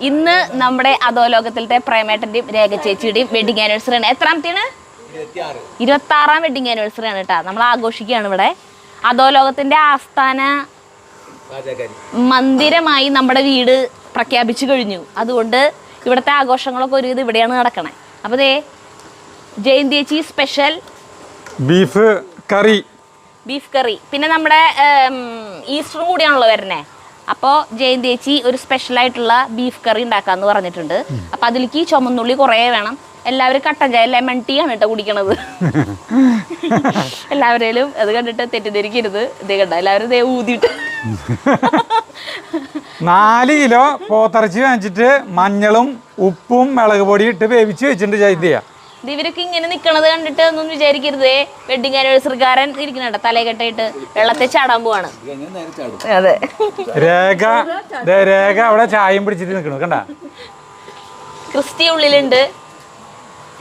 ഇന്ന് നമ്മുടെ അധോലോകത്തിലത്തെ പ്രേമേട്ടന്റെയും രേഖ ചേച്ചിയുടെയും wedding anniversary ആണ്. എത്രാമത്തെയാണ്? 26ാം വെഡിങ് ആനിവേഴ്സറി ആണ് കേട്ടോ. നമ്മൾ ആഘോഷിക്കുകയാണ് ഇവിടെ. അധോലോകത്തിന്റെ ആസ്ഥാന മന്ദിരമായി നമ്മുടെ വീട് പ്രഖ്യാപിച്ചു കഴിഞ്ഞു. അതുകൊണ്ട് ഇവിടുത്തെ ആഘോഷങ്ങളൊക്കെ ഒരു ഇത് ഇവിടെയാണ് നടക്കണേ. അപ്പോൾ ദേ ജയന്തി ചേച്ചി സ്പെഷ്യൽ ബീഫ് കറി, പിന്നെ നമ്മുടെ ഈസ്റ്ററും കൂടിയാണല്ലോ വരണേ. അപ്പോൾ ജയന്തി ചേച്ചി ഒരു സ്പെഷ്യലായിട്ടുള്ള ബീഫ് കറി ഉണ്ടാക്കാന്ന് പറഞ്ഞിട്ടുണ്ട്. അപ്പം അതിലേക്ക് ചുമന്നുള്ളി കുറേ വേണം. എല്ലാവരും കട്ടൻ ചായ ലെമൺ ടീ ആണ് കേട്ടോ കുടിക്കണത്. എല്ലാവരേലും അത് കണ്ടിട്ട് തെറ്റിദ്ധരിക്കരുത്. ഇത് കണ്ട എല്ലാവരും ദേ ഊതിയിട്ട് 4 കിലോ പോത്തിറച്ചി വാങ്ങിച്ചിട്ട് മഞ്ഞളും ഉപ്പും മുളക് പൊടി ഇട്ട് വേവിച്ച് വെച്ചിട്ടുണ്ട് ജയന്തിയ. ഇവരൊക്കെ ഇങ്ങനെ നിക്കണത് കണ്ടിട്ട് ഒന്നും വിചാരിക്കരുതേ. വെഡിങ് ആനിവേഴ്സറിക്കാരൻ ഇരിക്കണ തലകെട്ടായിട്ട് വെള്ളത്തെ ചാടാൻ പോവാണ്. അതെ, രേഖ അവിടെ ചായയും പിടിച്ചിട്ട് നിൽക്കണു കണ്ട. ക്രിസ്റ്റി ഉള്ളിലുണ്ട്.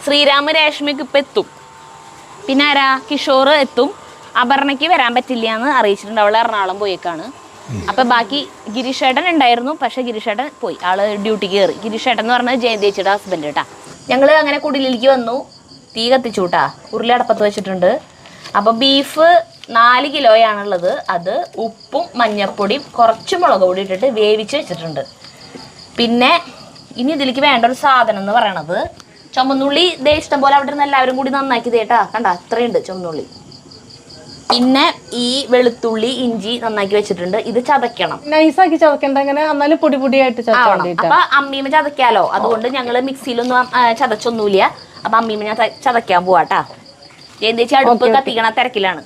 ശ്രീരാമ രേഷ്മയ്ക്ക് ഇപ്പം എത്തും. പിന്നെ ആരാ കിഷോർ എത്തും. അപർണയ്ക്ക് വരാൻ പറ്റില്ല എന്ന് അറിയിച്ചിട്ടുണ്ട്. അവൾ എറണാകുളം പോയേക്കാണ്. അപ്പം ബാക്കി ഗിരീഷേട്ടൻ ഉണ്ടായിരുന്നു. പക്ഷെ ഗിരീഷേട്ടൻ പോയി, ആള് ഡ്യൂട്ടിക്ക് കയറി. ഗിരീഷേട്ടൻ എന്ന് പറഞ്ഞാൽ ജയന്തി ചേച്ചിയുടെ ഹസ്ബൻഡ് കേട്ടാ. ഞങ്ങൾ അങ്ങനെ കുടിലേക്ക് വന്നു. തീ കത്തിച്ചു കേട്ടാ. ഉരുളി അടപ്പത്ത് വെച്ചിട്ടുണ്ട്. അപ്പോൾ ബീഫ് 4 കിലോയാണുള്ളത്. അത് ഉപ്പും മഞ്ഞപ്പൊടിയും കുറച്ച് മുളക് പൊടി ഇട്ടിട്ട് വേവിച്ച് വെച്ചിട്ടുണ്ട്. പിന്നെ ഇനി ഇതിലേക്ക് വേണ്ട ഒരു സാധനം എന്ന് പറയണത് ചുമന്നുള്ളി. ദേ ഇഷ്ടം പോലെ അവിടെ നിന്ന് എല്ലാവരും കൂടി നന്നാക്കി തേട്ടാ. കണ്ട അത്രയുണ്ട് ചുമന്നുള്ളി. പിന്നെ ഈ വെളുത്തുള്ളി ഇഞ്ചി നന്നാക്കി വെച്ചിട്ടുണ്ട്. ഇത് ചതയ്ക്കണം. നൈസാക്കി ചതക്കണ്ട, അങ്ങനെ എന്നാലും പൊടി പൊടിയായിട്ട് ചതക്കണം. അപ്പൊ അമ്മീമ ചതയ്ക്കാലോ. അതുകൊണ്ട് ഞങ്ങള് മിക്സിയിലൊന്നും ചതച്ചൊന്നുമില്ല. അപ്പൊ അമ്മീമ ഞാൻ ചതയ്ക്കാൻ പോവാട്ടാ. ജയന്തിച്ച് അടുപ്പ് കത്തിക്കണ തിരക്കിലാണ്.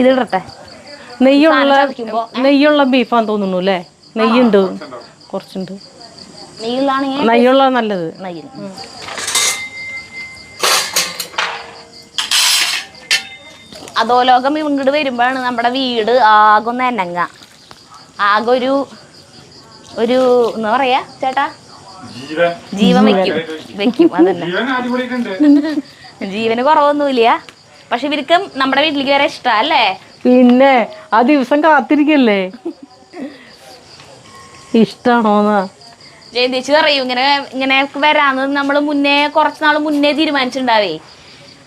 ഇതിടട്ടെ. നെയ്യുള്ള ബീഫാന്ന് തോന്നുന്നു അല്ലേ? നെയ്യുണ്ട്, കുറച്ചുണ്ട്. നെയ്യുള്ള നല്ലത്. നെയ്യിൽ അധോലോകം ഇങ്ങോട്ട് വരുമ്പോഴാണ് നമ്മുടെ വീട് ആകെ ഒന്ന് എനങ്ങ. ആകെ ഒരു എന്താ പറയാ ചേട്ടാ, ജീവൻ വെക്കും. അതന്നെ, ജീവന് കുറവൊന്നുമില്ല. പക്ഷെ ഇവർക്കും നമ്മുടെ വീട്ടിലേക്ക് വരെ ഇഷ്ടം അല്ലേ? പിന്നെ ആ ദിവസം കാത്തിരിക്കല്ലേ. ഇഷ്ടാണോന്നാ ജയന്തേച്ചി പറയൂ ഇങ്ങനെ വരാന്ന് നമ്മള് കുറച്ച് നാൾ മുന്നേ തീരുമാനിച്ചിട്ടുണ്ടാവേ.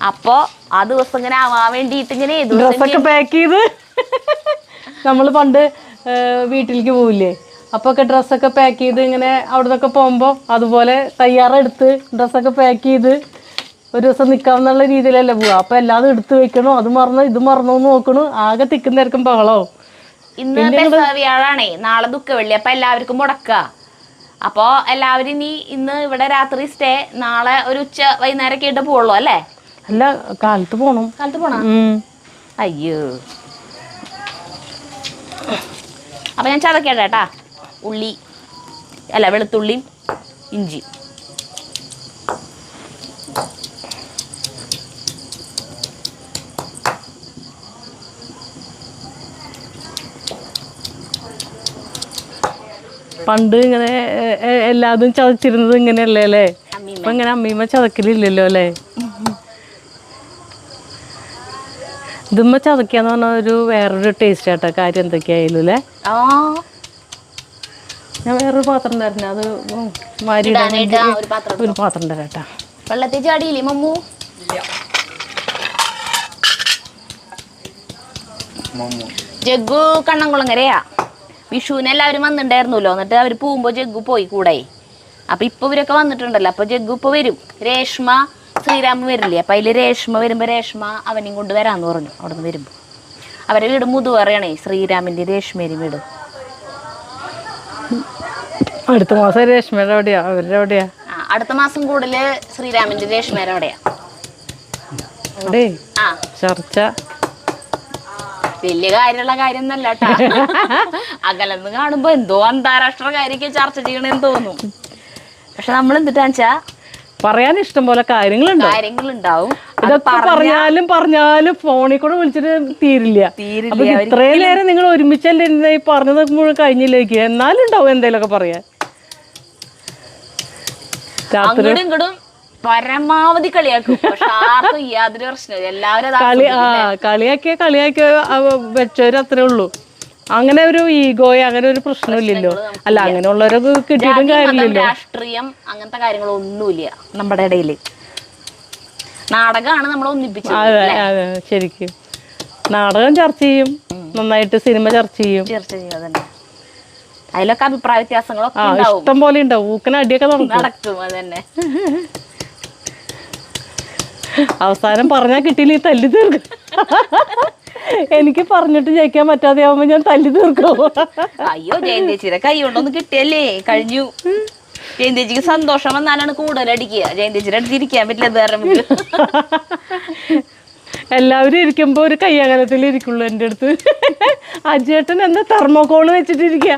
അപ്പൊ ആ ദിവസം ഇങ്ങനെ ആവാൻ വേണ്ടിട്ട് ഇങ്ങനെ ഡ്രസ്സൊക്കെ പാക്ക് ചെയ്ത് നമ്മള് പണ്ട് വീട്ടിലേക്ക് പോവില്ലേ, അപ്പൊ ഒക്കെ ഡ്രസ്സൊക്കെ പാക്ക് ചെയ്ത് ഇങ്ങനെ അവിടെ നിന്നൊക്കെ പോകുമ്പോ അതുപോലെ തയ്യാറെടുത്ത് ഡ്രസ്സൊക്കെ പാക്ക് ചെയ്ത് ഒരു ദിവസം നിക്കാവുന്നുള്ള രീതിയിലല്ലേ പോവാ. അപ്പൊ എല്ലാതും എടുത്ത് വെക്കണോ, അത് മറന്നോ ഇത് മറന്നോ നോക്കണു. ആകെ തിക്കുന്നേർക്കും ബഹളോ. ഇന്ന് വ്യാഴാണേ, നാളെ ദുഃഖവെള്ളി. അപ്പൊ എല്ലാവർക്കും മുടക്ക. അപ്പൊ എല്ലാവരും ഇന്ന് ഇവിടെ രാത്രി സ്റ്റേ, നാളെ ഒരു ഉച്ച വൈകുന്നേരം കേട്ട് പോവുള്ളൂ അല്ലേ? അല്ല, കാലത്ത് പോണം. കാലത്ത് പോണ? അയ്യോ. അപ്പൊ ഞാൻ ചതക്കേട്ടെ കേട്ടാ. വെളുത്തുള്ളിയും ഇഞ്ചി. പണ്ട് ഇങ്ങനെ എല്ലാതും ചതച്ചിരുന്നത് ഇങ്ങനെയല്ലേ അല്ലേ? ഇപ്പൊ ഇങ്ങനെ അമ്മീമ്മ ചതക്കലില്ലല്ലോ അല്ലേ? ഇതുമ്മ ചതക്കാന്ന് പറഞ്ഞ ഒരു വേറൊരു ടേസ്റ്റ് ആട്ടോ. കാര്യം എന്തൊക്കെയായാലും അല്ലേ? ഞാൻ വേറൊരു പാത്രം തരണ, അത് ഒരു പാത്രം തരാട്ടാ. വെള്ളത്തിൽ ചാടിയില്ലേ മമ്മു? ജഗ്ഗു കണ്ണംകുളങ്ങരയാ. വിഷുവിന് എല്ലാവരും വന്നിട്ടുണ്ടായിരുന്നല്ലോ. എന്നിട്ട് അവർ പോകുമ്പോ ജഗ്ഗു പോയി കൂടെ. അപ്പൊ ഇപ്പൊ ഇവരൊക്കെ വന്നിട്ടുണ്ടല്ലോ. അപ്പൊ ജഗ്ഗു ഇപ്പൊ വരും. രേഷ്മ ശ്രീരാമ വരില്ലേ? അപ്പൊ അതില് രേഷ്മ വരുമ്പോ രേഷ്മ അവനെയും കൊണ്ട് വരാന്ന് പറഞ്ഞു. അവിടെ നിന്ന് വരുമ്പോ അവരെ വീട് മുതുവറയാണേ, ശ്രീരാമിന്റെ രേഷ്മേരി വീട്. അടുത്ത മാസം രേഷ്മയുടെ എവിടെയാ? അവരുടെ എവിടെയാ? അടുത്ത മാസം കൂടുതല് ശ്രീരാമിന്റെ രേഷ്മേരെ എവിടെയാ? ചർച്ച വലിയ കാര്യമുള്ള കാര്യം ഒന്നല്ല കേട്ടാ. അകലെന്ന് കാണുമ്പോ എന്തോ അന്താരാഷ്ട്ര കാര്യമൊക്കെ ചർച്ച ചെയ്യണമെന്ന് തോന്നും. പക്ഷെ നമ്മൾ എന്തിട്ടാന്ന് വെച്ചാ പറയാൻ ഇഷ്ടം പോലെ കാര്യങ്ങളുണ്ടാവും. ഇതൊക്കെ പറഞ്ഞാലും ഫോണിൽ കൂടെ വിളിച്ചിട്ട് തീരില്ല. അപ്പൊ ഇത്രയും നേരം നിങ്ങൾ ഒരുമിച്ചല്ലേ പറഞ്ഞത് മുഴുവൻ കഴിഞ്ഞില്ലേക്ക്. എന്നാലും ഉണ്ടാവും എന്തെങ്കിലുമൊക്കെ പറയാൻ. അങ്ങോട്ടും ഇങ്ങോട്ടും പരമാവധി കളിയാക്കും. പക്ഷെ ആർക്കും യാതൊരു പ്രശ്നമില്ല. എല്ലാവരും കളിയാക്കിയ വെച്ചവര് അത്രേ ഉള്ളൂ. അങ്ങനെ ഒരു ഈഗോയോ അങ്ങനെ ഒരു പ്രശ്നമില്ലല്ലോ. അല്ല അങ്ങനെയുള്ളവരൊക്കെ കിട്ടിയിട്ടും കാര്യമില്ലല്ലോ. രാഷ്ട്രീയം അങ്ങനത്തെ കാര്യങ്ങളൊന്നുമില്ല നമ്മുടെ ഇടയിൽ. നാടകമാണ് നമ്മളെ ഒന്നിപ്പിച്ചത്. അതെ അതെ ശരിക്കും നാടകം ചർച്ച ചെയ്യും, നന്നായിട്ട് സിനിമ ചർച്ച ചെയ്യും. ചർച്ച ചെയ്യുക തന്നെ. അതിലൊക്കെ അഭിപ്രായ വ്യത്യാസങ്ങളൊക്കെ ഇഷ്ടം പോലെ ഉണ്ടാവും. ഊക്കന അടിയൊക്കെ നടക്കും. അതന്നെ. അവസാനം പറഞ്ഞാൽ കിട്ടിയില്ല തല്ലി തീർക്കും. എനിക്ക് പറഞ്ഞിട്ട് ജയിക്കാൻ പറ്റാതെ ആവുമ്പോ ഞാൻ തല്ലി തീർക്കും. അയ്യോ ജയന്തേച്ചിയുടെ കൈ കൊണ്ടൊന്ന് കിട്ടിയല്ലേ കഴിഞ്ഞു. ജയന്തേച്ചിക്ക് സന്തോഷം വന്നാലാണ് കൂടുതൽ അടിക്കുക. ജയന്തേച്ചിയുടെ അടുത്ത് ഇരിക്കാൻ പറ്റില്ല. വേറെ എല്ലാവരും ഇരിക്കുമ്പോ ഒരു കയ്യകലത്തിൽ ഇരിക്കുള്ളൂ. എൻ്റെ അടുത്ത് അജേട്ടൻ എന്താ തെർമോകോള് വെച്ചിട്ടിരിക്കുക.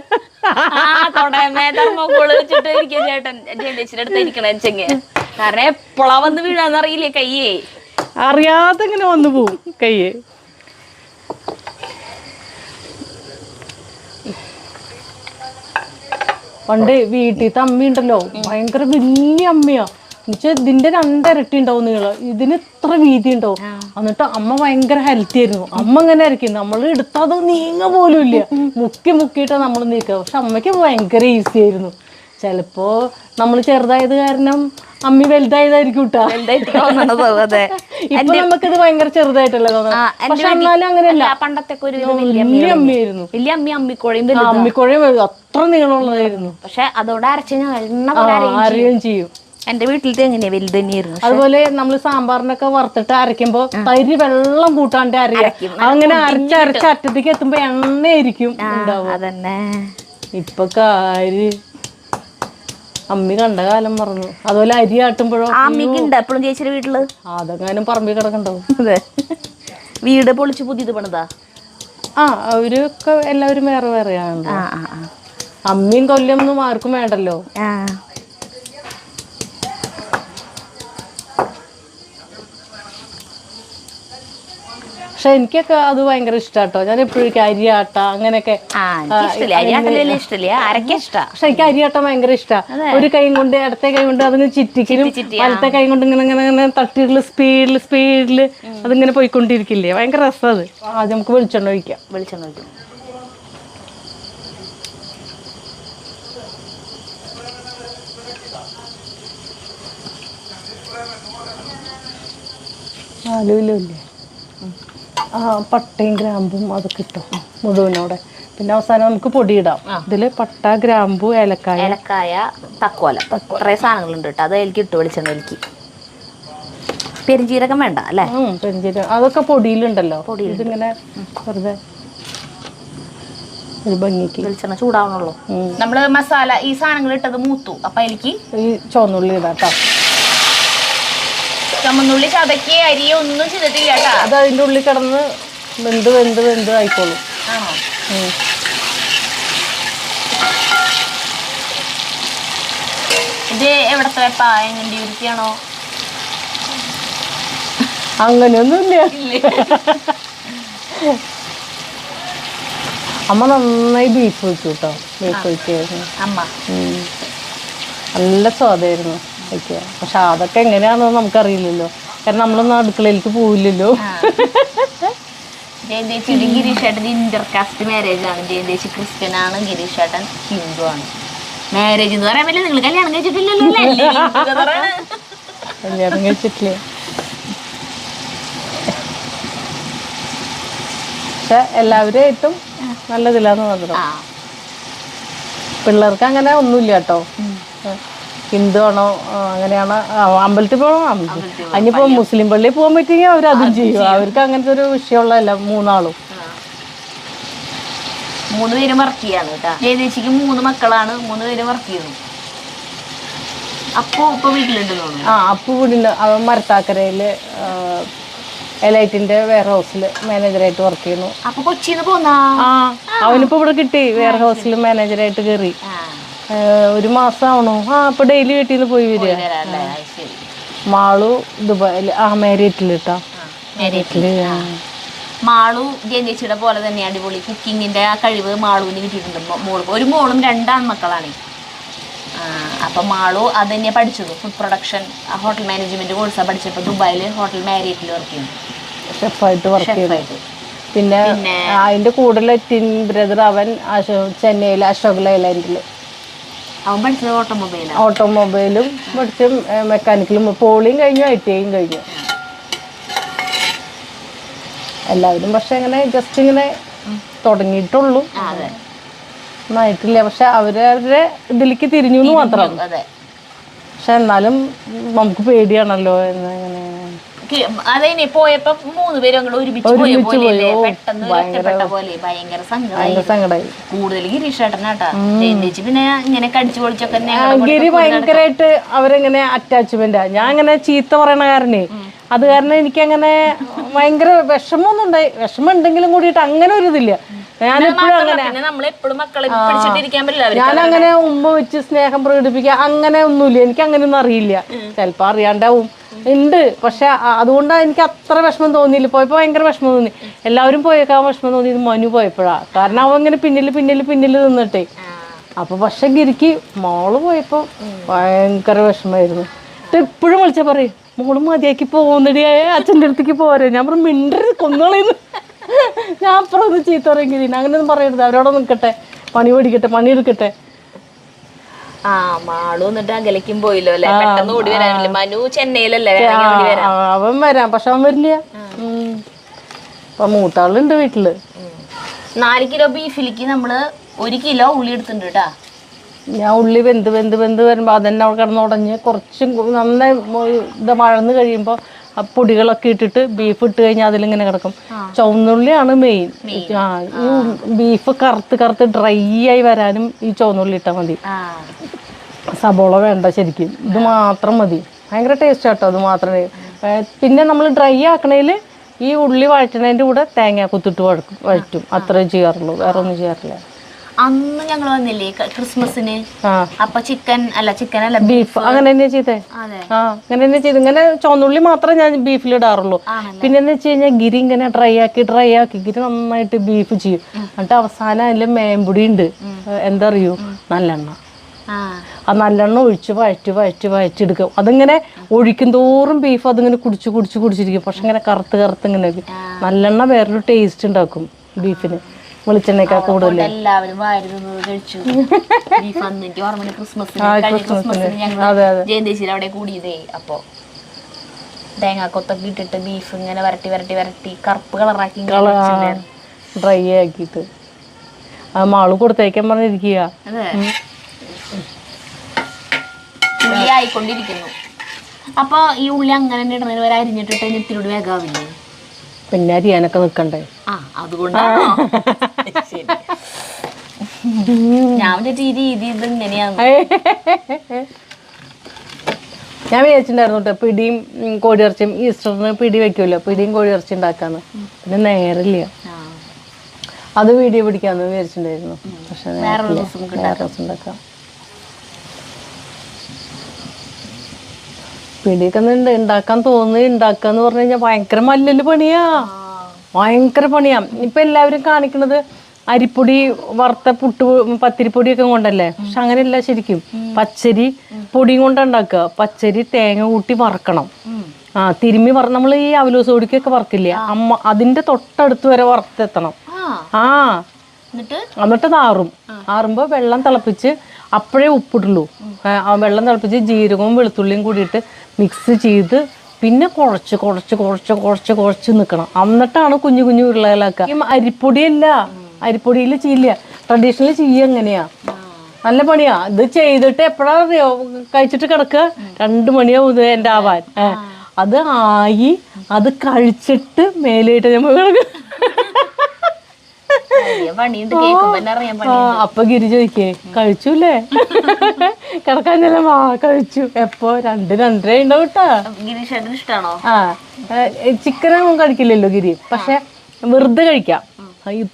തെർമോകോള് വെച്ചിട്ട് ഇരിക്കുക ചേട്ടൻ ജയന്തേച്ചിയുടെ അടുത്ത് ഇരിക്കണെച്ചെങ്കിൽ. കാരണം എപ്പോഴാ വന്ന് വീഴാന്നറിയില്ലേ കയ്യേ. അറിയാതെ ഇങ്ങനെ വന്നു പോവും കയ്യ്. പണ്ട് വീട്ടിലത്തെ അമ്മയുണ്ടല്ലോ ഭയങ്കര വലിയ അമ്മയാ. എന്നുവെച്ചാൽ ഇതിന്റെ 2 ഇരട്ടി ഉണ്ടാവും നീളം, ഇതിന് ഇത്ര വീതി ഉണ്ടാവും. എന്നിട്ട് അമ്മ ഭയങ്കര ഹെൽത്തി ആയിരുന്നു. അമ്മ ഇങ്ങനെ ആയിരിക്കും, നമ്മൾ എടുത്താൽ നീങ്ങ പോലും ഇല്ല. മുക്കിയിട്ടാണ് നമ്മൾ നീക്കുക. പക്ഷെ അമ്മയ്ക്ക് ഭയങ്കര ഈസി ആയിരുന്നു. ചിലപ്പോ നമ്മൾ ചെറുതായത് കാരണം അമ്മി വലുതായതായിരിക്കും കേട്ടോ. ഇപ്പൊ നമുക്കിത് ഭയങ്കര ചെറുതായിട്ടല്ലേ തോന്നുന്നത്. പക്ഷെ എന്നാലും അങ്ങനെയല്ല. പണ്ടത്തെ വലിയ അമ്മയായിരുന്നു. വലിയ അമ്മിക്കോഴയും അമ്മിക്കോഴയും അത്ര നീളമുള്ളതായിരുന്നു. പക്ഷെ അതോടെ അറിയുകയും ചെയ്യും. എന്റെ വീട്ടിലത്തെ എങ്ങനെയാ വലുത് തന്നെയായിരുന്നു. അതുപോലെ നമ്മൾ സാമ്പാറിനൊക്കെ വറുത്തിട്ട് അരയ്ക്കുമ്പോ തരി വെള്ളം കൂട്ടാണ്ട് അരയ്ക്കും. അങ്ങനെ അരച്ച് അറ്റത്തേക്ക് എത്തുമ്പോ എണ്ണയായിരിക്കും ഉണ്ടാവും. അതന്നെ. ഇപ്പൊ കാര് അമ്മി കണ്ട കാലം മറന്നു. അതുപോലെ അരി ആട്ടുമ്പോഴോ അമ്മിക്കുണ്ട് എപ്പോഴും ചേച്ചിയുടെ വീട്ടില്. അതെങ്ങാനും പറമ്പിൽ കിടക്കണ്ടാവും. അതെ. വീട് പൊളിച്ച് പുതിയത് പണിതാ. അവരൊക്കെ എല്ലാവരും വേറെ വേറെയാണ്. അമ്മിയും കൊല്ലൊന്നും ആർക്കും വേണ്ടല്ലോ. പക്ഷെ എനിക്കൊക്കെ അത് ഭയങ്കര ഇഷ്ടാട്ടോ. ഞാൻ എപ്പോഴും അരിയാട്ട അങ്ങനെയൊക്കെ. പക്ഷെ എനിക്ക് അരിയാട്ട ഭയങ്കര ഇഷ്ടമാണ്. ഒരു കൈ കൊണ്ട് ഇടത്തെ കൈ കൊണ്ട് അതിന് ചിറ്റിക്കലും വലത്തെ കൈ കൊണ്ട് ഇങ്ങനെ ഇങ്ങനെ ഇങ്ങനെ തട്ടിയിട്ടുള്ള സ്പീഡില് അതിങ്ങനെ പോയിക്കൊണ്ടിരിക്കില്ലേ, ഭയങ്കര രസം അത്. ആദ്യം നമുക്ക് വെളിച്ചെണ്ണ ഒഴിക്കാം. ആലുവില്ലേ പട്ടയും ഗ്രാമ്പും അതൊക്കെ ഇട്ടോ മുഴുവനോടെ. പിന്നെ അവസാനം നമുക്ക് പൊടിയിടാം. ഇതില് പട്ട, ഗ്രാമ്പു, ഏലക്കായ, തക്കോല, കുറേ സാധനങ്ങളുണ്ട് കേട്ടോ. അത് എനിക്ക് ഇട്ടു വെളിച്ചെണ്ണയിലേക്ക്. പെരിഞ്ചീരകം വേണ്ട അല്ലേ? പെരിഞ്ചീരകം അതൊക്കെ പൊടിയിലുണ്ടല്ലോ. ഇതിങ്ങനെ വെറുതെ ഒരു ഭംഗിക്ക്. വെളിച്ചെണ്ണ ചൂടാവണല്ലോ. നമ്മള് മസാല ഈ സാധനങ്ങൾ ഇട്ടത് മൂത്തു. അപ്പൊ എനിക്ക് ഈ ചുവന്നുള്ളി ഇടാട്ടോ. ചുമന്നുള്ളി ചതക്കി അരി ഒന്നും ചെയ്തിട്ടില്ല കേട്ടോ. അത് അതിൻ്റെ ഉള്ളിൽ കിടന്ന് വെന്ത് ആയിക്കോളും. ഇത് എവിടത്തെ വെപ്പാ? എങ്ങനെ യൂരിറ്റിയാണോ? അങ്ങനെയൊന്നുമില്ല. അമ്മ നന്നായി ബീഫ് വെച്ചു കേട്ടോ. ബീഫ് വെച്ചായിരുന്നു അമ്മ. നല്ല സ്വാദായിരുന്നു വെക്കുക. പക്ഷെ അതൊക്കെ എങ്ങനെയാണെന്ന് നമുക്കറിയില്ലല്ലോ. കാരണം നമ്മളൊന്നും അടുക്കളയിലേക്ക് പോവില്ലല്ലോ. ജയന്തേച്ചിയുടെ ഗിരീഷേട്ടൻ ഇന്റർകാസ്റ്റ് മാരേജ് ആണ്. ജയന്തേച്ചി ക്രിസ്ത്യൻ ആണ്, ഗിരീഷേട്ടൻ ഹിന്ദു ആണ്. മാരേജ് എന്ന് പറയാൻ പറ്റില്ല. നിങ്ങൾ കല്യാണം കഴിച്ചിട്ടില്ലല്ലോ. കല്യാണം കഴിച്ചിട്ടില്ലേ? പക്ഷെ എല്ലാവരുമായിട്ടും നല്ലതില്ലാന്ന് മാത്രം. പിള്ളേർക്ക് അങ്ങനെ ഒന്നുമില്ല കേട്ടോ. ഹിന്ദു ആണോ അങ്ങനെയാണോ അമ്പലത്തിൽ പോകണം. അതിനിപ്പോ മുസ്ലിം പള്ളിയിൽ പോകാൻ പറ്റിയെങ്കിൽ അവരതും ചെയ്യും. അവർക്ക് അങ്ങനത്തെ ഒരു വിഷയമുള്ളതല്ല. 3 ആളും 3 പേരും വർക്ക് ചെയ്യാണ് കേട്ടോ. ജയദേശിക്ക് 3 മക്കളാണ്. 3 പേരും വർക്ക് ചെയ്യുന്നു. അപ്പൊ വീട്ടിലുണ്ട് തോന്നുന്നു. അപ്പു വീടുണ്ട്. അവൻ മരത്താക്കരയില് എലൈറ്റിന്റെ വെയർ ഹൗസിൽ മാനേജറായിട്ട് വർക്ക് ചെയ്യുന്നു. അപ്പൊ കൊച്ചിന്ന് പോന്നാ? അവനിപ്പോ ഇവിടെ കിട്ടി. വെയർ ഹൗസിൽ മാനേജറായിട്ട് കയറി. 1 മാസം ആവണോ. ഇപ്പൊ ഡെയിലി വീട്ടിൽ നിന്ന് പോയി വരിക. മാളു ദുബായില് മാരിയറ്റില് കേട്ടോ. മാളു ജയന്തേച്ചിയുടെ പോലെ തന്നെ അടിപൊളി കുക്കിങ്ങിന്റെ ആ കഴിവ് മാളുവിന് കിട്ടിയിട്ടുണ്ട്. ഒരു മോളും 2 ആൺമക്കളാണ്. അപ്പൊ മാളു അത് തന്നെയാണ് പഠിച്ചത്. ഫുഡ് പ്രൊഡക്ഷൻ ഹോട്ടൽ മാനേജ്മെന്റ് കോഴ്സാണ് പഠിച്ചപ്പോൾ ദുബായിൽ ഹോട്ടൽ മാരിയറ്റിൽ വർക്ക് ചെയ്യുന്നു. ഷെഫായിട്ട് വർക്ക് ചെയ്തു. പിന്നെ അതിന്റെ കൂടുതൽ ടിൻ ബ്രദർ അവൻ ചെന്നൈയിലെ അശോക് ലൈലാൻഡില് അവൻ പഠിച്ചത് ഓട്ടോമൊബൈലും പഠിച്ചും മെക്കാനിക്കലും പോളിയും കഴിഞ്ഞു ITIയും കഴിഞ്ഞു. എല്ലാവരും പക്ഷെ ഇങ്ങനെ ജസ്റ്റ് ഇങ്ങനെ തുടങ്ങിയിട്ടുള്ളൂ, ഒന്നായിട്ടില്ല. പക്ഷെ അവരവരുടെ ഇതിലേക്ക് തിരിഞ്ഞു എന്ന് മാത്രം. പക്ഷെ എന്നാലും നമുക്ക് പേടിയാണല്ലോ ഇങ്ങനെ അതെ പോയപ്പോ 3 പേരും അങ്ങോട്ട് ഒരുമിച്ച് പോയ പോലെ പെട്ടെന്ന് ഒറ്റപ്പെട്ട പോലെ ഭയങ്കര സങ്കടമായി. കൂടുതൽ ഗിരീഷേട്ടനാട്ടാ. ജയന്തേച്ചി പിന്നെ ഇങ്ങനെ കടിച്ചു പൊളിച്ചൊക്കെ ഗിരി ഭയങ്കരമായിട്ട് അവരെങ്ങനെ അറ്റാച്ച്മെന്റാ. ഞാൻ അങ്ങനെ ചീത്ത പറയണ കാരണേ അത് കാരണം എനിക്കങ്ങനെ ഭയങ്കര വിഷമമൊന്നും ഉണ്ടായി. വിഷമം ഉണ്ടെങ്കിലും കൂടിയിട്ട് അങ്ങനെ ഒരു ഇതില്ല. ഞാനെപ്പോഴും അങ്ങനെ ഞാനങ്ങനെ ഉമ്മ വെച്ച് സ്നേഹം പ്രകടിപ്പിക്കുക അങ്ങനെ ഒന്നുമില്ല. എനിക്ക് അങ്ങനെയൊന്നും അറിയില്ല. ചിലപ്പോൾ അറിയാണ്ടാവും ഉണ്ട്. പക്ഷെ അതുകൊണ്ടാണ് എനിക്ക് അത്ര വിഷമം തോന്നിയില്ല. പോയപ്പോൾ ഭയങ്കര വിഷമം തോന്നി. എല്ലാവരും പോയേക്കാൻ വിഷമം തോന്നിയത് മനു പോയപ്പോഴാണ്. കാരണം അവൻ ഇങ്ങനെ പിന്നിൽ നിന്നിട്ടേ. അപ്പൊ പക്ഷെ ഗിരിക്ക് മോള് പോയപ്പോൾ ഭയങ്കര വിഷമമായിരുന്നു. എപ്പോഴും വിളിച്ചാൽ പറയും മോള് മതിയാക്കി പോകുന്നടിയായ അച്ഛൻ്റെ അടുത്തേക്ക് പോരെ. ഞാൻ പറഞ്ഞു മിണ്ടരുത് കൊന്നുകളയുന്നു. ഞാൻ അപ്പുറം ഒന്ന് ചീത്ത പറയെങ്കിൽ അങ്ങനെയൊന്നും പറയരുത്. അവരോടെ നിൽക്കട്ടെ, പണി പഠിക്കട്ടെ, പണിയെടുക്കട്ടെ. മാളു എന്നിട്ട് അകലേക്കും പോയില്ലോ അല്ലെ, പെട്ടെന്ന് ഓടി വരാനില്ല. മനു ചെന്നൈയിലല്ലേ, അവൻ വരാം പക്ഷെ അവൻ വരില്ല. അപ്പൊ മൂത്താളുണ്ട് വീട്ടില്. 4 കിലോ ബീഫിലേക്ക് നമ്മള് 1 കിലോ ഉള്ളി എടുത്തിട്ടുണ്ട് കേട്ടാ. ഞാൻ ഉള്ളി വെന്ത് വരുമ്പോ അതന്നെ അവിടെ കിടന്ന് ഉടഞ്ഞ് കുറച്ചും നന്നായി ഇത് മഴന്ന് കഴിയുമ്പോ പൊടികളൊക്കെ ഇട്ടിട്ട് ബീഫ് ഇട്ട് കഴിഞ്ഞാൽ അതിലിങ്ങനെ കിടക്കും. ചുവന്നുള്ളിയാണ് മെയിൻ. ഈ ബീഫ് കറുത്ത് ഡ്രൈ ആയി വരാനും ഈ ചുവന്നുള്ളി ഇട്ടാൽ മതി. സബോള വേണ്ട ശരിക്കും, ഇത് മാത്രം മതി. ഭയങ്കര ടേസ്റ്റ് ആട്ടോ അത് മാത്രമേ. പിന്നെ നമ്മൾ ഡ്രൈ ആക്കണേൽ ഈ ഉള്ളി വഴറ്റുന്നതിൻ്റെ കൂടെ തേങ്ങ കുത്തിട്ട് വഴറ്റും. അത്രേ ചെയ്യാറുള്ളൂ, വേറെ ഒന്നും ചെയ്യാറില്ല. അന്ന് ഞങ്ങൾ വന്നില്ലേ ക്രിസ്മസിന്, അപ്പൊ ചിക്കൻ അല്ല ബീഫ് അങ്ങനെ തന്നെയാ ചെയ്തേ. അങ്ങനെ തന്നെ ചെയ്ത്. ഇങ്ങനെ ചുവന്നുള്ളി മാത്രമേ ഞാൻ ബീഫിൽ ഇടാറുള്ളൂ. പിന്നെ എന്ന് വെച്ച് കഴിഞ്ഞാൽ ഗിരി ഇങ്ങനെ ഡ്രൈ ആക്കി ഗിരി നന്നായിട്ട് ബീഫ് ചെയ്യും. എന്നിട്ട് അവസാനം അതിൽ മേമ്പൊടി ഉണ്ട്, എന്താ അറിയൂ, നല്ലെണ്ണ. ആ നല്ലെണ്ണ ഒഴിച്ച് വഴറ്റെടുക്കും. അതിങ്ങനെ ഒഴിക്കും തോറും ബീഫ് അതിങ്ങനെ കുടിച്ചിരിക്കും. പക്ഷെ ഇങ്ങനെ കറുത്ത് ഇങ്ങനെ നല്ലെണ്ണ വേറൊരു ടേസ്റ്റ് ഉണ്ടാക്കും ബീഫിന്, വെളിച്ചെണ്ണേക്കാൾ കൂടുതൽ. എല്ലാവരും കഴിച്ചു ബീഫ്. എനിക്ക് ഓർമ്മ ക്രിസ്മസിന് ജയന്തേശ്ശിയിൽ അവിടെ കൂടിയതേ. അപ്പൊ തേങ്ങാക്കൊത്തൊക്കെ ഇട്ടിട്ട് ബീഫ് ഇങ്ങനെ വരട്ടി കറുപ്പ് കളറാക്കി ഡ്രൈ ആക്കിയിട്ട് ആ മാള് കൊടുത്തേക്കാൻ പറഞ്ഞിരിക്കുക. ഉള്ളി ആയിക്കൊണ്ടിരിക്കുന്നു. അപ്പൊ ഈ ഉള്ളി അങ്ങനെ ഇടുന്നതിന് വരെ അരിഞ്ഞിട്ടിട്ട് നെത്തിലൂടെ വേഗാവില്ലേ? പിന്നെ അരിയാനൊക്കെ നിൽക്കണ്ടേ, അതുകൊണ്ടാണ് ഞാൻ രീതി ഇങ്ങനെയാണ്. ഞാൻ വിചാരിച്ചിട്ടുണ്ടായിരുന്നു കേട്ടോ പിടിയും കോഴിയിറച്ചിയും. ഈസ്റ്ററിന് പിടി വെക്കുമല്ലോ, പിടിയും കോഴിയിറച്ചി ഉണ്ടാക്കാന്ന്. പിന്നെ നേരില്ല, അത് വീഡിയോ പിടിക്കാന്ന് വിചാരിച്ചിട്ടുണ്ടായിരുന്നു. പക്ഷെ വേറെ ദിവസം ഉണ്ടാക്കാം. പിടിയൊക്കെ ഉണ്ടാക്കാൻ തോന്നി. ഉണ്ടാക്കാന്ന് പറഞ്ഞു കഴിഞ്ഞാൽ ഭയങ്കര മല്ലല് പണിയാ, ഭയങ്കര പണിയാ. ഇപ്പൊ എല്ലാവരും കാണിക്കണത് അരിപ്പൊടി വറുത്ത പത്തിരിപ്പൊടിയൊക്കെ കൊണ്ടല്ലേ. പക്ഷെ അങ്ങനെയല്ല ശരിക്കും. പച്ചരി പൊടിയും കൊണ്ട് ഉണ്ടാക്കുക. പച്ചരി തേങ്ങ കൂട്ടി വറക്കണം. തിരുമ്മി നമ്മൾ ഈ അവലോസ് പൊടിക്കൊക്കെ വറക്കില്ലേ, അതിന്റെ തൊട്ടടുത്ത് വരെ വറുത്തെത്തണം. എന്നിട്ട് ആറുമ്പോ വെള്ളം തിളപ്പിച്ച് അപ്പോഴേ ഉപ്പിടുള്ളൂ. വെള്ളം തിളപ്പിച്ച് ജീരകവും വെളുത്തുള്ളിയും കൂടിയിട്ട് മിക്സ് ചെയ്ത് പിന്നെ കുഴച്ച് നിൽക്കണം. എന്നിട്ടാണ് കുഞ്ഞു ഉരുളകളാക്കുക. ഈ അരിപ്പൊടിയിൽ ചെയ്യില്ല, ട്രഡീഷണൽ ചെയ്യുക എങ്ങനെയാ. നല്ല പണിയാ. ഇത് ചെയ്തിട്ട് എപ്പോഴാ അറിയോ കഴിച്ചിട്ട് കിടക്കുക, 2 മണിയാവും എൻ്റെ ആവാൻ. അത് ആയി അത് കഴിച്ചിട്ട് മേലേട്ട് നമ്മൾ അപ്പൊ ഗിരി ചോദിക്കേ കഴിച്ചൂല്ലേ, കിടക്കാഞ്ഞല്ലേ കഴിച്ചു. എപ്പോ 2-2:30 ഉണ്ടാവും കേട്ടാ. ചിക്കനൊന്നും കഴിക്കില്ലല്ലോ ഗിരി, പക്ഷെ വെറുതെ കഴിക്കാം.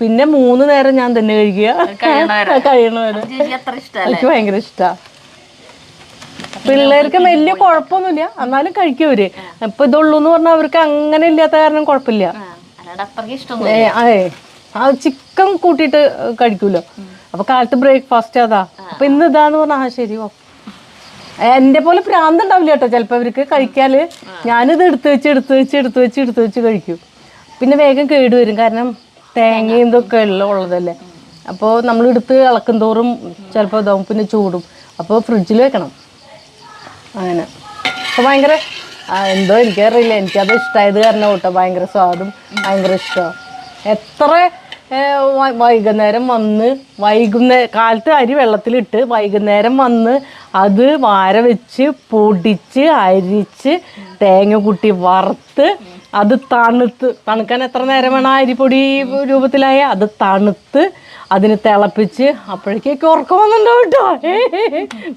പിന്നെ 3 നേരം ഞാൻ തന്നെ കഴിക്കുക, കഴിയണവരെ. എനിക്ക് ഭയങ്കര ഇഷ്ടാ. പിള്ളേർക്ക് വലിയ കുഴപ്പമൊന്നുമില്ല, എന്നാലും കഴിക്കും അവര്. ഇപ്പൊ ഇതുള്ളൂന്ന് പറഞ്ഞാൽ അവർക്ക് അങ്ങനെ ഇല്ലാത്ത കാരണം കുഴപ്പമില്ല. അതെ, ചിക്കൻ കൂട്ടിയിട്ട് കഴിക്കൂലോ. അപ്പൊ കാലത്ത് ബ്രേക്ക്ഫാസ്റ്റ് അതാ. അപ്പൊ ഇന്ന് ഇതാന്ന് പറഞ്ഞാൽ ശരി. എന്റെ പോലെ ഭ്രാന്ത് ഉണ്ടാവില്ല കേട്ടോ ചിലപ്പോ അവർക്ക് കഴിക്കാല്. ഞാനിത് എടുത്ത് വെച്ച് കഴിക്കും. പിന്നെ വേഗം കേടുവരും, കാരണം തേങ്ങയും ഇതൊക്കെ എല്ലാം ഉള്ളതല്ലേ. അപ്പോൾ നമ്മൾ എടുത്ത് ഇളക്കും തോറും ചിലപ്പോൾ ഇതാവും, പിന്നെ ചൂടും. അപ്പോൾ ഫ്രിഡ്ജിൽ വെക്കണം അങ്ങനെ. അപ്പോൾ ഭയങ്കര എന്തോ എനിക്കറിയില്ല, എനിക്കത് ഇഷ്ടമായത് കാരണം കേട്ടോ. ഭയങ്കര സ്വാദും ഭയങ്കര ഇഷ്ടമാണ്. എത്ര വൈകുന്നേരം വന്ന് കാലത്ത് അരി വെള്ളത്തിലിട്ട് വൈകുന്നേരം വന്ന് അത് വാര വെച്ച് പൊടിച്ച് അരിച്ച് തേങ്ങ കൂട്ടി വറുത്ത് അത് തണുക്കാൻ എത്ര നേരം വേണം അരിപ്പൊടി രൂപത്തിലായ അത് തണുത്ത് അതിന് തിളപ്പിച്ച് അപ്പോഴേക്കൊക്കെ ഉറക്കം വന്നിട്ടുണ്ടോ കേട്ടോ.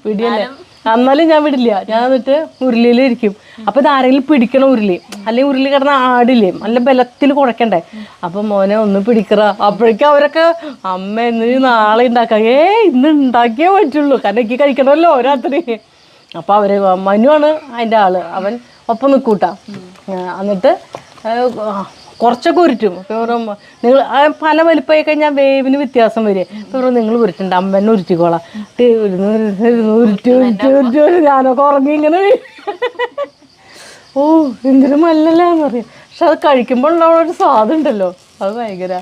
പിടിയല്ലേ. എന്നാലും ഞാൻ വിടില്ല. ഞാൻ എന്നിട്ട് ഉരുളിയിലിരിക്കും. അപ്പോൾ ഇതാരെങ്കിലും പിടിക്കണം ഉരുളി, അല്ലെങ്കിൽ ഉരുളി കിടന്ന ആടില്ലേ നല്ല ബലത്തിൽ കുഴക്കണ്ടേ. അപ്പം മോനെ ഒന്ന് പിടിക്കറ. അപ്പോഴേക്കും അവരൊക്കെ അമ്മ ഇന്ന് നാളെ ഉണ്ടാക്കാം. ഇന്ന് ഉണ്ടാക്കിയേ പറ്റുള്ളൂ, കാരണം എനിക്ക് കഴിക്കണമല്ലോ രാത്രി. അപ്പോൾ അവർ മനുവാണ് അതിൻ്റെ ആള്, അവൻ ഒപ്പം നിൽക്കൂട്ടാ. എന്നിട്ട് കുറച്ചൊക്കെ ഉരുറ്റും. അപ്പോൾ നിങ്ങൾ പല വലിപ്പമായി കഴിഞ്ഞാൽ വേവിന് വ്യത്യാസം വരും. അപ്പോൾ നിങ്ങൾ ഉരുട്ടുണ്ട്, അമ്മേനെ ഉരുറ്റിക്കോളാം. ഉരുറ്റി ഞാനൊക്കെ ഉറങ്ങി ഇങ്ങനെ. ഓ എന്തൊരു മല്ലല്ലാന്ന് പറയും. പക്ഷെ അത് കഴിക്കുമ്പോൾ ഒരു സ്വാദ് ഉണ്ടല്ലോ, അത് ഭയങ്കര.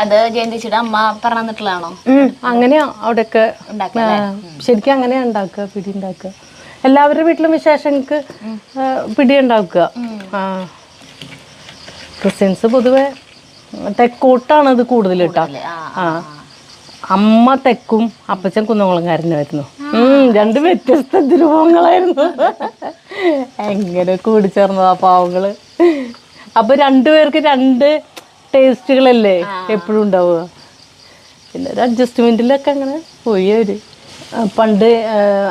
അത് ജയന്തിച്ചിയുടെ അമ്മ പറഞ്ഞിട്ടുള്ളതാണോ? അങ്ങനെയാ അവിടെയൊക്കെ ശരിക്കും അങ്ങനെയാ ഉണ്ടാക്കുക, പിടി ഉണ്ടാക്കുക. എല്ലാവരുടെ വീട്ടിലും വിശേഷങ്ങൾക്ക് പിടി ഉണ്ടാക്കുക. ക്രിസ്ത്യൻസ് പൊതുവെ തെക്കോട്ടാണ് ഇത് കൂടുതൽ കേട്ടോ. അമ്മ തെക്കും അപ്പച്ചൻ കുന്നംകുളംകാരനായിരുന്നു. രണ്ട് വ്യത്യസ്ത ധ്രുവങ്ങളായിരുന്നു. എങ്ങനെ കൂടിച്ചേർന്നതാ പാവങ്ങള്. അപ്പൊ രണ്ടുപേർക്ക് രണ്ട് ടേസ്റ്റുകളല്ലേ എപ്പോഴും ഉണ്ടാവുക. പിന്നെ ഒരു അഡ്ജസ്റ്റ്മെന്റിലൊക്കെ അങ്ങനെ പോയി അവര്. പണ്ട്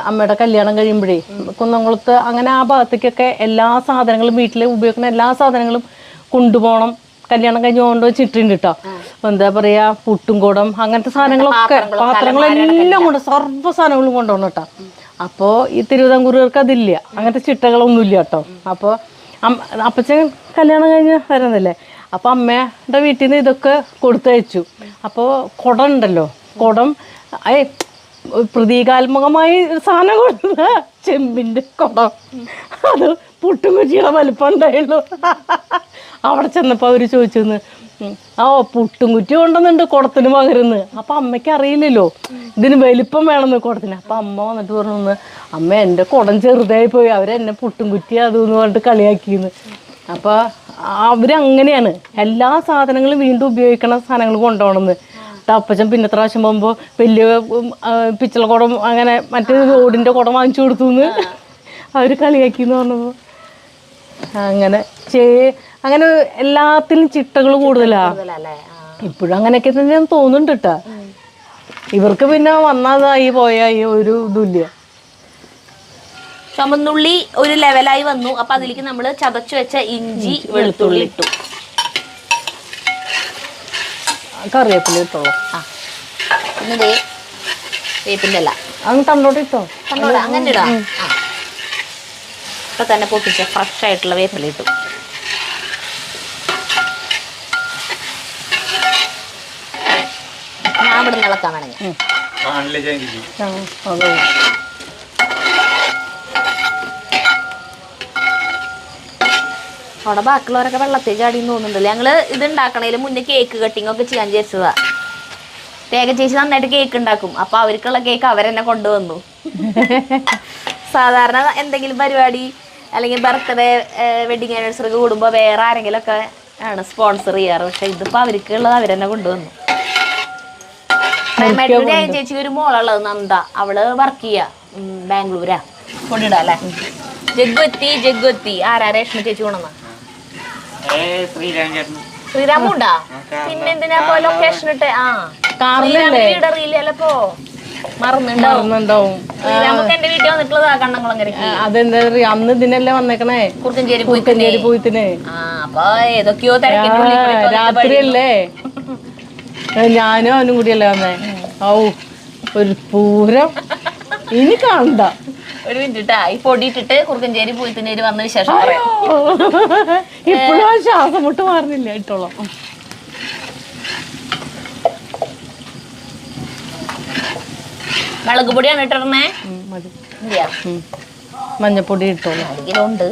അമ്മയുടെ കല്യാണം കഴിയുമ്പോഴേ കുന്നംകുളത്ത് അങ്ങനെ ആ ഭാഗത്തേക്കൊക്കെ എല്ലാ സാധനങ്ങളും വീട്ടിൽ ഉപയോഗിക്കുന്ന എല്ലാ സാധനങ്ങളും കൊണ്ടുപോകണം. കല്യാണം കഴിഞ്ഞ് കൊണ്ടുവച്ചിട്ടുണ്ട് കേട്ടോ. എന്താ പറയാ, പുട്ടും കുടം അങ്ങനത്തെ സാധനങ്ങളൊക്കെ, പാത്രങ്ങളെല്ലാം കൊണ്ട് സർവ്വ സാധനങ്ങളും കൊണ്ടുപോകണം കേട്ടോ. അപ്പോൾ ഈ തിരുവിതാംകൂറുകാർക്ക് അതില്ല, അങ്ങനത്തെ ചിട്ടകളൊന്നുമില്ല കേട്ടോ. അപ്പോൾ അപ്പച്ചൻ കല്യാണം കഴിഞ്ഞ് വരുന്നതല്ലേ. അപ്പോൾ അമ്മയുടെ വീട്ടിൽ നിന്ന് ഇതൊക്കെ കൊടുത്തയച്ചു. അപ്പോൾ കുടം ഉണ്ടല്ലോ, കുടം പ്രതീകാത്മകമായി സാധനം കൊടുക്കുന്ന ചെമ്പിൻ്റെ കുടം, അത് പുട്ടും കുച്ചിയുടെ വലിപ്പം ഉണ്ടായുള്ളൂ. അവിടെ ചെന്നപ്പോൾ അവർ ചോദിച്ചെന്ന്, പുട്ടും കുറ്റി കൊണ്ടുവന്നുണ്ട് കുടത്തിന് പകരുന്ന്. അപ്പം അമ്മയ്ക്ക് അറിയില്ലല്ലോ ഇതിന് വലിപ്പം വേണമെന്ന് കുടത്തിന്. അപ്പം അമ്മ വന്നിട്ട് പറഞ്ഞു, അമ്മ എൻ്റെ കുടം ചെറുതായി പോയി, അവരെന്നെ പുട്ടും കുറ്റി അതെന്ന് പറഞ്ഞിട്ട് കളിയാക്കിയെന്ന്. അപ്പോൾ അവരങ്ങനെയാണ് എല്ലാ സാധനങ്ങളും വീണ്ടും ഉപയോഗിക്കണ സാധനങ്ങൾ കൊണ്ടുപോകണമെന്ന്. അപ്പച്ചൻ പിന്നെ പ്രാവശ്യം പോകുമ്പോൾ വലിയ പിച്ചള കുടം അങ്ങനെ മറ്റേ ഓടിൻ്റെ കുടം വാങ്ങിച്ചു കൊടുത്തു എന്ന് അവർ കളിയാക്കിയെന്ന് പറഞ്ഞപ്പോൾ അങ്ങനെ എല്ലാത്തിലും ചിട്ടകൾ കൂടുതലാ. ഇപ്പോഴും അങ്ങനെയൊക്കെ തന്നെ തോന്നുന്നുണ്ട് കേട്ടാ. ഇവർക്ക് പിന്നെ വന്നതായി പോയായി ഒരു ഇതുമില്ല. ചുമന്നുള്ളി ഒരു ലെവലായി വന്നു. അപ്പൊ അതിലേക്ക് നമ്മൾ ചതച്ചു വെച്ച ഇഞ്ചി വെളുത്തുള്ളി ഇട്ടു. കറിവേപ്പില ഇട്ടോളൂ. പിന്നെ വേപ്പിൻ്റെ അല്ല അങ്ങ് തണ്ടോട്ട് ഇട്ടോ, അങ്ങനെ ഇടാം. ഇപ്പൊ തന്നെ പൊട്ടിച്ച ഫ്രഷ് ആയിട്ടുള്ള വേപ്പില ഇട്ടു. ഞാൻ ഇവിടെ നിന്ന് ഇളക്കാൻ വേണമെങ്കിൽ അവിടെ ബാക്കിയുള്ളവരൊക്കെ വെള്ളത്തിൽ ചാടിന്ന് തോന്നുന്നുണ്ടല്ലോ. ഞങ്ങള് ഇത് ഉണ്ടാക്കണേല് മുന്നേ കേക്ക് കട്ടിങ് ഒക്കെ ചെയ്യാൻ വിചാരിച്ചതാ. തേങ്ങ ചേച്ചി നന്നായിട്ട് കേക്ക് ഉണ്ടാക്കും. അപ്പൊ അവർക്കുള്ള കേക്ക് അവരെന്നെ കൊണ്ടുവന്നു. സാധാരണ എന്തെങ്കിലും പരിപാടി അല്ലെങ്കിൽ ബർത്ത്ഡേ വെഡിങ് ആനിവേഴ്സറി കൂടുമ്പോൾ വേറെ ആരെങ്കിലും ഒക്കെ ആണ് സ്പോൺസർ ചെയ്യാറ്. പക്ഷെ ഇതിപ്പോ അവർക്കുള്ളത് അവരെന്നെ കൊണ്ടുവന്നു. ചേച്ചി ഒരു മോളുള്ളത് നന്ദ, അവള് വർക്ക് ചെയ്യാ ബാംഗ്ലൂരാ. കൊണ്ടിടാ അല്ലേ. ജഗ്ഗുത്തി ആരാ? രേഷ്മ ചേച്ചി കൊണ്ടുവന്ന ശ്രീരാമുണ്ടാ. പിന്നെന്തിനാ ഇപ്പൊ ലൊക്കേഷൻ ഇട്ട് ഇടറിയില്ലപ്പോ മറന്നുണ്ടാവും. ശ്രീരാമൊക്കെ എന്റെ വീട്ടിൽ വന്നിട്ടുള്ളതാ കണ്ണംകുളങ്ങരക്ക്. അതെന്താ അന്ന് ഇതിനല്ലേ വന്നേക്കണേ, കുറുക്കഞ്ചേരി പോയിത്തിന്. അപ്പൊ ഏതൊക്കെയോ രാത്രിയല്ലേ ഞാനും അവനും കൂടിയല്ലേ വന്നേ. ഒരു പൂരം ഇനി കാണണ്ട. ഒരു മിനിറ്റ് ഈ പൊടി ഇട്ടിട്ട് കുറുക്കഞ്ചേരി പൂയത്തിനേര് വന്ന വിശേഷം ഇപ്പോഴും ശ്വാസം മുട്ട് മാറുന്നില്ല. ഇട്ടോളാം. മുളക് പൊടിയാണ് ഇട്ടിരുന്നേ. മഞ്ഞപ്പൊടി ഇട്ടോളാം. ഉണ്ട്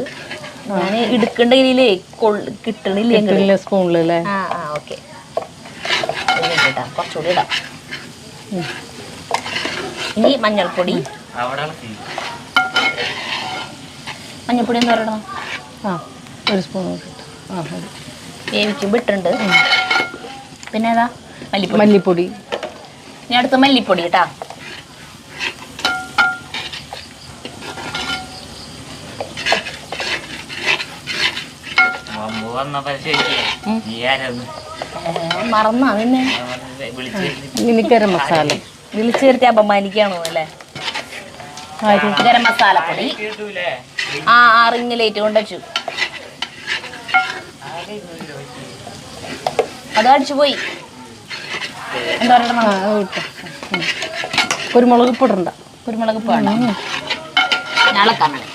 ഞാൻ എടുക്കേണ്ട രീതിയിലേ കിട്ടണില്ലേ സ്പൂണിലല്ലേ. ഓക്കെ. കേട്ടോ, കുറച്ചുകൂടി ഇടാം. ഇനി മഞ്ഞൾപ്പൊടി. മഞ്ഞൾപ്പൊടി എന്ന് പറയണം. ആ 1 സ്പൂൺ വേവിക്കുമ്പോൾ ഇട്ടുണ്ട്. പിന്നെ ഏതാ മല്ലിപ്പൊടി. ഇനി അടുത്ത് മല്ലിപ്പൊടി കേട്ടാ. മറന്നാ നിന്നെ ഇനി ഗരം മസാല വിളിച്ചു വരുത്തി അപമാനിക്കാണോ അല്ലേ? ഗരം മസാലപ്പൊടി. ആ റിങ് ലൈറ്റ് കൊണ്ട് വെച്ചു. അത് അടിച്ചു പോയി. എന്താ പറയണം? കുരുമുളക് പൊടണ്ട. കുരുമുളക് വേണം. ഞാളക്കാൻ വേണം.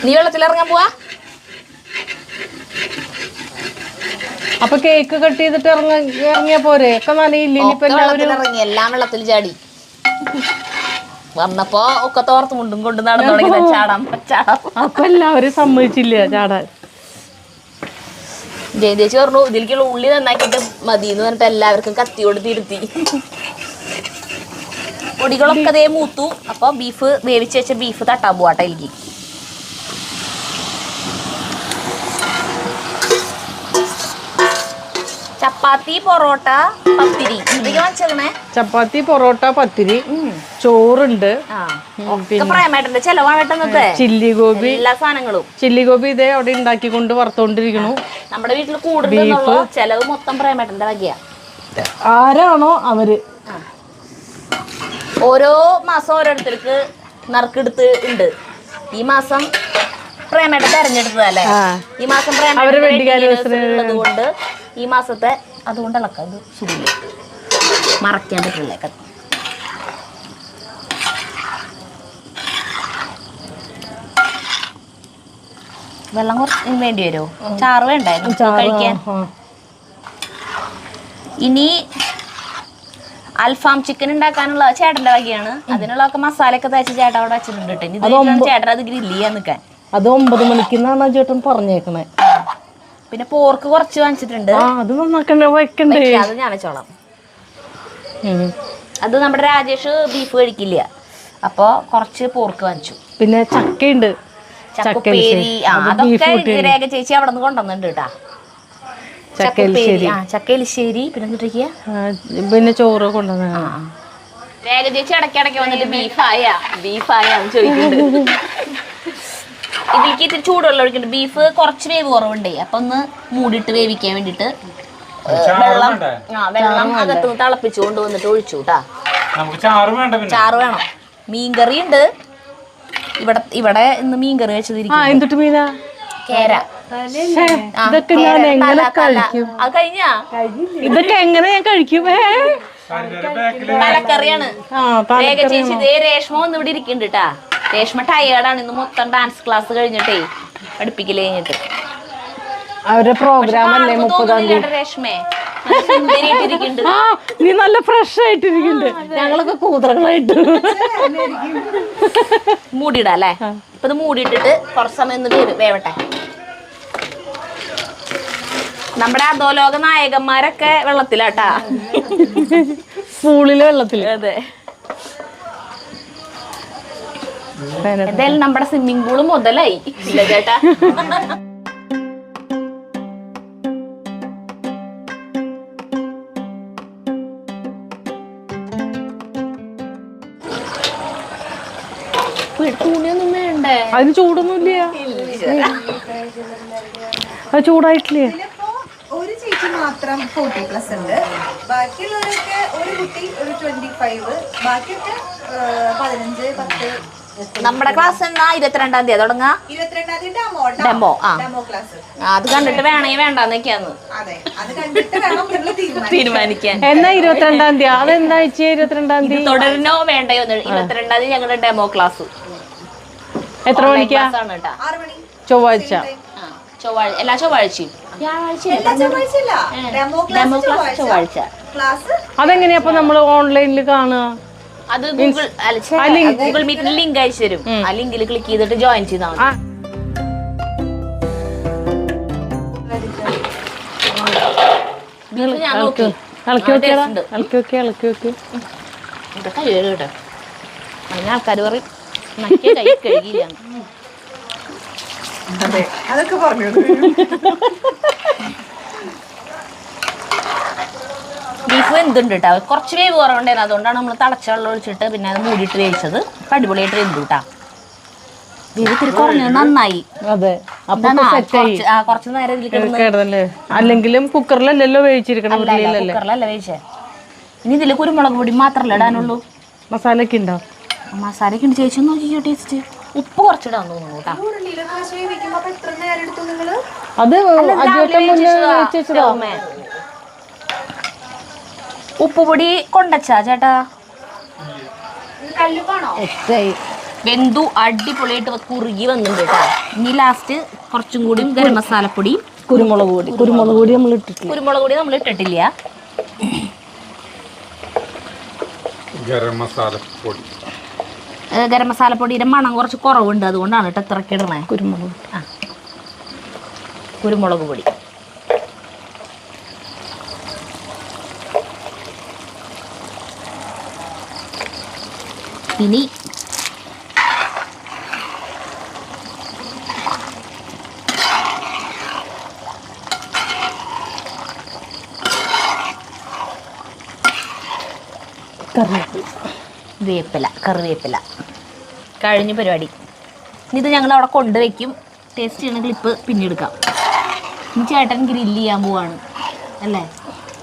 നീ വെള്ളത്തിലിറങ്ങാൻ പോവാ? അപ്പൊ കേക്ക് കട്ട് ചെയ്തിട്ട് ഇറങ്ങിയാ പോരെ? ഒക്കെ നനയില്ലേ? ഇറങ്ങി എല്ലാം വെള്ളത്തിൽ ചാടി. വന്നപ്പോ ഒക്കെ തോർത്ത് മുണ്ടും കൊണ്ട് നടന്നു തുടങ്ങി ചാടാം. അപ്പൊ എല്ലാവരും സമ്മതിച്ചില്ല ചാടാൻ. ജയദേശി പറഞ്ഞു ഇതിലേക്കുള്ള ഉള്ളി നന്നാക്കിയിട്ട് മതി എന്ന് പറഞ്ഞിട്ട് എല്ലാവർക്കും കത്തിയോട് തിരുത്തി. പൊടികളൊക്കെ അതേ മൂത്തു. അപ്പൊ ബീഫ് വേവിച്ച് വെച്ച ബീഫ് തട്ടാൻ പോവാട്ടെ എനിക്ക്. ചപ്പാത്തി, പൊറോട്ട, പത്തിരി എന്തൊക്കെ വാങ്ങിച്ചേക്കണേ? ചപ്പാത്തി, പൊറോട്ട, പത്തിരി, ചോറുണ്ട്. പ്രായമായിട്ടുണ്ട്. ചെലവായിട്ടെ ചില്ലി ഗോബി, എല്ലാ സാധനങ്ങളും. ചില്ലി ഗോബി ഇതേ അവിടെ ഉണ്ടാക്കിക്കൊണ്ട് വറുത്തോണ്ടിരിക്കണു. നമ്മുടെ വീട്ടിൽ കൂടുതൽ ചെലവ് മൊത്തം പ്രായമായിട്ടുണ്ട് വകയാ. ആരാണോ അവര് ഓരോ മാസം ഓരോരുത്തർക്ക് നറുക്കെടുത്ത് ഉണ്ട്. ഈ മാസം പ്രേമേട്ട തെരഞ്ഞെടുത്തതല്ലേ? ഈ മാസം ഉള്ളത് കൊണ്ട് ഈ മാസത്തെ അതുകൊണ്ട് ഇളക്കാം. ഇത് സുഖില്ല, മറക്കാൻ പറ്റില്ല. വെള്ളം കുറച്ച് വേണ്ടി വരുമോ? ചാറ് വേണ്ടായിരുന്നു കഴിക്കാൻ. ഇനി അൽഫാം ചിക്കൻ ഉണ്ടാക്കാനുള്ള ചേട്ടന്റെ വകയാണ്. അതിനുള്ളതൊക്കെ മസാലയൊക്കെ തേച്ച് ചേട്ടൻ അവിടെ വെച്ചിട്ടുണ്ട്. ചേട്ടൻ അത് ഗ്രില്ല് ചെയ്യാൻ നിൽക്കാൻ. അത് 9 മണിക്കെന്നാണ് ചേട്ടൻ പറഞ്ഞേക്കണേ. പിന്നെ പോർക്ക് കുറച്ച് വാങ്ങിച്ചിട്ടുണ്ട്. അത് നന്നാക്കണ്ടേ, വെക്കണ്ടേ? അത് ഞാൻ വെച്ചോളാം. അത് നമ്മുടെ രാജേഷ് ബീഫ് കഴിക്കില്ല, അപ്പൊ കുറച്ച് പോർക്ക് വാങ്ങിച്ചു. പിന്നെ ചക്കയുണ്ട്, ചക്കപ്പേരി. അതൊക്കെ രേഖ ചേച്ചി അവിടെ നിന്ന് കൊണ്ടുവന്നിട്ടുണ്ട് കേട്ടാ. ചക്കയിലിശ്ശേരി. പിന്നെ ചോറ് കൊണ്ടുവന്ന രേഖ ചേച്ചി ഇടയ്ക്കിടയ്ക്ക് വന്നിട്ട് ബീഫായാന്ന് ചോദിക്കുന്നുണ്ട്. ഇതിലേക്ക് ഇത്തിരി ചൂടുവെള്ളം ഒഴിക്കുന്നുണ്ട്. ബീഫ് കുറച്ച് വേവ് കുറവുണ്ടേ, അപ്പൊ ഒന്ന് മൂടിയിട്ട് വേവിക്കാൻ വേണ്ടിട്ട് വെള്ളം അകത്ത് തിളപ്പിച്ചു കൊണ്ടുവന്നിട്ട് ഒഴിച്ചു കേട്ടാ. ചാറ് വേണം. മീൻകറി ഉണ്ട് ഇവിടെ ഇന്ന് മീൻകറി വെച്ചതിരിക്കും. മീനാ? കേര. ഇതൊക്കെ ഞാൻ എങ്ങനെ കഴിക്കും? അത് കഴിഞ്ഞാ ഇതൊക്കെ എങ്ങനെ ഞാൻ കഴിക്കും? തലക്കറിയാണ്. രേഖ ചേച്ചി ഇതേ രേഷ്മ ഒന്ന് ഇവിടെ ഇരിക്കുന്നുണ്ട് കേട്ടാ. രേഷ്മ ടയേർഡാണ്. ഇന്ന് മൊത്തം ഡാൻസ് ക്ലാസ് കഴിഞ്ഞിട്ടേ, പഠിപ്പിക്കല് കഴിഞ്ഞിട്ട്. അവരുടെ പ്രോഗ്രാം അല്ലേ 30-ാം തീയതി? രേഷ്മേ നീ നല്ല ഫ്രഷ് ആയിട്ടിരിക്കുന്നുണ്ട്. ഞങ്ങളൊക്കെ കൂതറകളായിട്ട് മൂടിയിടാം അല്ലേ? ഇപ്പൊ ഇത് മൂടിയിട്ടിട്ട് കുറച്ച് സമയം ഒന്ന് വേവട്ടെ. നമ്മുടെ അധോലോക നായകന്മാരൊക്കെ വെള്ളത്തിലാട്ടാ. പൂളില് വെള്ളത്തില്. അതെ. എന്തായാലും നമ്മുടെ സ്വിമ്മിംഗ് പൂള് മുതലായി ഇല്ല ചേട്ടാ. തുണിയൊന്നും വേണ്ടേ? അതിന് ചൂടൊന്നുമില്ല. അത് ചൂടായിട്ടില്ലേ? ഒരു ചേച്ചി മാത്രം 40+ ഉണ്ട്. ബാക്കിയുള്ളവരൊക്കെ ഒരു കുട്ടി ഒരു 25, ബാക്കിയൊക്കെ 15, 10. നമ്മുടെ ക്ലാസ് എന്നാ 22-ാം തീയതി തുടങ്ങാ? 22-ാം തീയതി ഡെമോ. Demo class. അത് കണ്ടിട്ട് വേണമെങ്കിൽ വേണ്ടെന്നൊക്കെയാന്ന് തീരുമാനിക്കാൻ. എന്നാ 22-ാം തീയതി? അതെന്താ 22-ാം തീയതി തുടരണോ വേണ്ടയോ? 22-ാം തീയതി ഞങ്ങളുടെ ഡെമോ ക്ലാസ്. എത്ര മണിക്കാ? ചൊവ്വാഴ്ച. എല്ലാ ചൊവ്വാഴ്ചയും. ചൊവ്വാഴ്ച. അതെങ്ങനെയാ അപ്പൊ നമ്മള് ഓൺലൈനിൽ കാണുക? അത് ഗൂഗിൾ മീറ്റിൽ ലിങ്ക് അയച്ചു തരും. ആ ലിങ്കിൽ ക്ലിക്ക് ചെയ്തിട്ട് ജോയിൻ ചെയ്താൽ മതി. ബീഫ് ഞാൻ നോക്കി ഇളക്കി വെക്കിയതാ, taste ഉണ്ട്. ഇളക്കി വെക്കി, ഇളക്കി വെക്കി. ഇവിടെ കൈ കേട്ടോ അങ്ങനെ ആൾക്കാർ പറയും നക്കിയ കൈ കഴുകിയില്ല. അതെ അതൊക്കെ പറഞ്ഞു. ബീഫ് വെന്തുണ്ട് കേട്ടോ, കുറച്ച് വേവ് കുറവുണ്ടായിരുന്നു, അതുകൊണ്ടാണ് നമ്മൾ തിളച്ച വെള്ളം ഒഴിച്ചിട്ട് പിന്നെ അത് മൂടിയിട്ട് വേവിച്ചത്. ഇപ്പം അടിപൊളിയായിട്ട് വെന്തു കേട്ടോ. വേവ് ഇത്തിരി കുറഞ്ഞത് നന്നായി. അതെ, അപ്പൊ സെറ്റായി കുറച്ച് നേരം ഇതിൽ കിടന്ന് കേടല്ലേ. അല്ലെങ്കിലും കുക്കറിലല്ലല്ലോ വേവിച്ചിരിക്കണം, ഉരുളിയിലല്ലേ. കുക്കറിലല്ല വേവിച്ചേ. ഇനി ഇതിൽ കുരുമുളക് പൊടി മാത്രമല്ല ഇടാനുള്ളൂ. മസാല ഒക്കെ ഉണ്ടോ? മസാലയൊക്കെ ഉണ്ട്. ചേച്ചി നോക്കിയോ ടേസ്റ്റ്. ഉപ്പ് കുറച്ചിടാൻ തോന്നുന്നു കേട്ടോ. ഉരുളിയിലൊക്കെ വെച്ച് വേവിക്കുമ്പോ അപ്പൊ എത്ര നേരം എടുത്തു നിങ്ങള്? അത് അല്ല, അജുവേട്ടൻ രാവിലെ മുന്നേ വേവിച്ചതാ, വേവിച്ചതാ. ടോമേ. ഉപ്പുപൊടി കൊണ്ടച്ചാ ചേട്ടാ? സെറ്റായി. വെന്തു അടിപൊളിയായിട്ട് കുറുകി വന്നിട്ടുണ്ട് കേട്ടോ. ഇനി ലാസ്റ്റ് കുറച്ചും കൂടി ഗരം മസാലപ്പൊടി, കുരുമുളക് പൊടി നമ്മൾ ഇട്ടിട്ടില്ല. കുരുമുളക് പൊടി നമ്മൾ ഇട്ടിട്ടില്ല. ഗരം മസാലപ്പൊടി. ഗരം മസാലപ്പൊടിയുടെ മണം കുറച്ച് കുറവുണ്ട്, അതുകൊണ്ടാണ് കേട്ടോ ഇത്രയ്ക്ക് ഇടണേ. കുരുമുളക് കുരുമുളക് പൊടി. ഇനി കറിവേപ്പില കഴിഞ്ഞ പരിപാടി. ഇത് ഞങ്ങൾ അവിടെ കൊണ്ടുവയ്ക്കും. ടേസ്റ്റ് ചെയ്യണ ക്ലിപ്പ് പിന്നെ എടുക്കാം. ഇനി ചേട്ടൻ ഗ്രില്ല് ചെയ്യാൻ പോവാണ് അല്ലേ?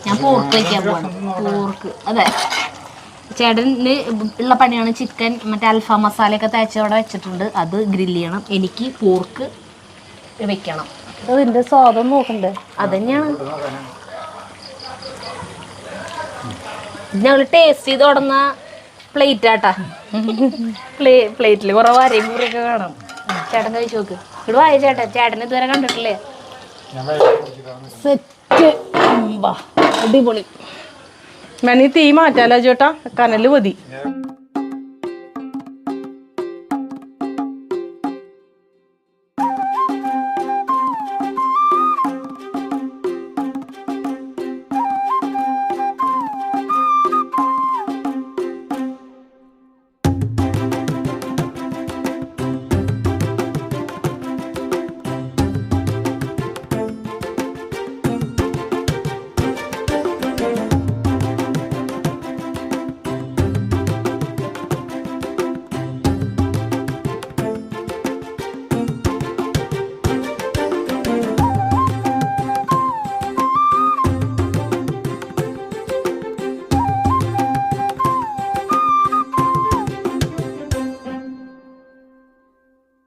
ഞാൻ പോർക്ക് വയ്ക്കാൻ പോവാണ്. പോർക്ക് അതെ, ചേട്ടന് ഉള്ള പണിയാണ്. ചിക്കൻ മറ്റേ അൽഫാം മസാലയൊക്കെ തേച്ച് അവിടെ വെച്ചിട്ടുണ്ട്, അത് ഗ്രില്ല് ചെയ്യണം. എനിക്ക് പോർക്ക് വെക്കണം. അതിന്റെ സ്വാദം നോക്കണ്ടേ? അതന്നെയാണ് ഞങ്ങൾ ടേസ്റ്റ് ചെയ്ത് തുടങ്ങുന്ന പ്ലേറ്റ് ആട്ടാ. പ്ലേറ്റിൽ കുറെ വരയും കൂറൊക്കെ കാണാം. ചേട്ടൻ കഴിച്ചു നോക്ക്. ഇവിടെ വായ ചേട്ടൻ, ചേട്ടൻ ഇതുവരെ കണ്ടിട്ടില്ലേ? സെറ്റ്. അടിപൊളി. തീ മാറ്റാലോ ചേട്ടാ, കനല് മതി.